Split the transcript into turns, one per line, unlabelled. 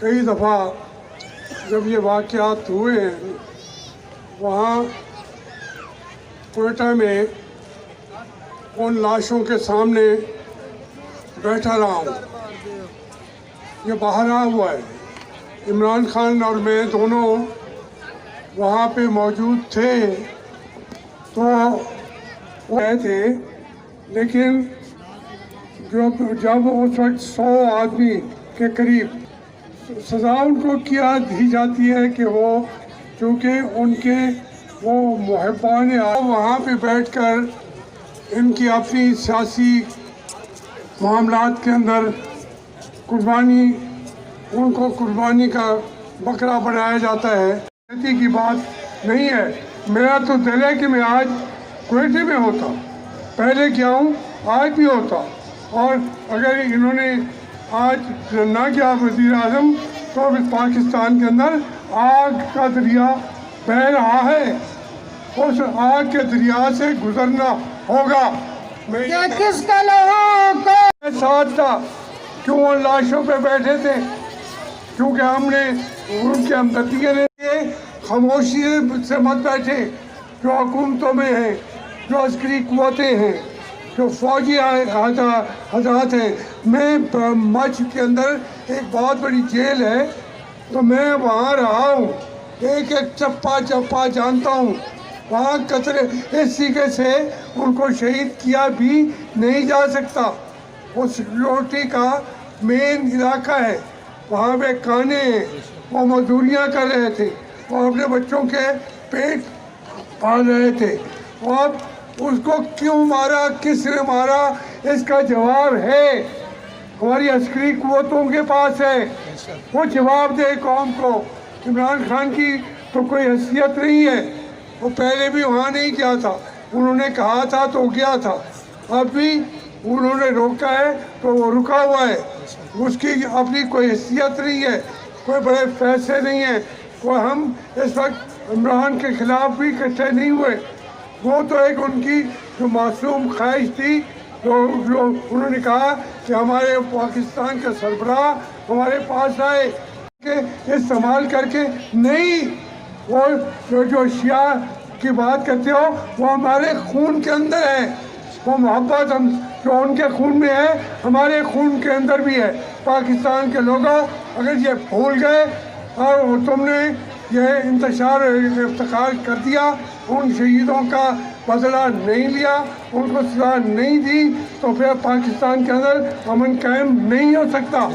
کئی دفعہ جب یہ واقعات ہوئے ہیں وہاں کوئٹہ میں ان لاشوں کے سامنے بیٹھا رہا ہوں. یہ باہر آیا ہوا ہے. عمران خان اور میں دونوں وہاں پہ موجود تھے تو وہ گئے تھے، لیکن جب اس وقت 100 آدمی کے قریب سزا ان کو کیا دی جاتی ہے کہ وہ چونکہ ان کے وہ محبان وہاں پہ بیٹھ کر ان کی اپنی سیاسی معاملات کے اندر قربانی، ان کو قربانی کا بکرا بنایا جاتا ہے. کھیتی کی بات نہیں ہے. میرا تو دل ہے کہ میں آج کوئٹے میں ہوتا، پہلے کیا ہوں آج بھی ہوتا، اور اگر انہوں نے آج نہ کیا وزیر اعظم تو پاکستان کے اندر آگ کا دریا بہہ رہا ہے. اس آگ کے دریا سے گزرنا ہوگا. میں
کس کا لوگوں کو
ساتھ تھا. کیوں ان لاشوں پہ بیٹھے تھے؟ کیونکہ ہم نے ان کے ہمدردی کے لیے خاموشی سے مت بیٹھے. جو حکومتوں میں ہیں، جو عسکری قوتیں ہیں، جو فوجی حضرات ہیں. میں مچھ کے اندر ایک بہت بڑی جیل ہے تو میں وہاں رہا ہوں، ایک ایک چپا جانتا ہوں. وہاں قطرے اس طریقے سے ان کو شہید کیا بھی نہیں جا سکتا. وہ سیکورٹی کا مین علاقہ ہے، وہاں پہ کھانے ہیں. وہ مزدوریاں کر رہے تھے، وہ اپنے بچوں کے پیٹ پال رہے تھے. اور اس کو کیوں مارا، کس نے مارا، اس کا جواب ہے ہماری عسکری قوتوں کے پاس ہے. وہ جواب دے قوم کو. عمران خان کی تو کوئی حیثیت نہیں ہے. وہ پہلے بھی وہاں نہیں گیا تھا، انہوں نے کہا تھا تو گیا تھا. اب بھی انہوں نے روکا ہے تو وہ رکا ہوا ہے. اس کی اپنی کوئی حیثیت نہیں ہے، کوئی بڑے فیصلے نہیں ہیں. وہ ہم اس وقت عمران کے خلاف بھی اکٹھے نہیں ہوئے. وہ تو ایک ان کی جو معصوم خواہش تھی، جو انہوں نے کہا کہ ہمارے پاکستان کا سربراہ ہمارے پاس آئے کہ استعمال کر کے نہیں. وہ جو شیعہ کی بات کرتے ہو وہ ہمارے خون کے اندر ہے. وہ محبت ہم جو ان کے خون میں ہے ہمارے خون کے اندر بھی ہے. پاکستان کے لوگوں اگر یہ بھول گئے اور تم نے یہ انتشار افتخار کر دیا، ان شہیدوں کا بدلہ نہیں لیا، ان کو سزا نہیں دی، تو پھر پاکستان کے اندر امن قائم نہیں ہو سکتا.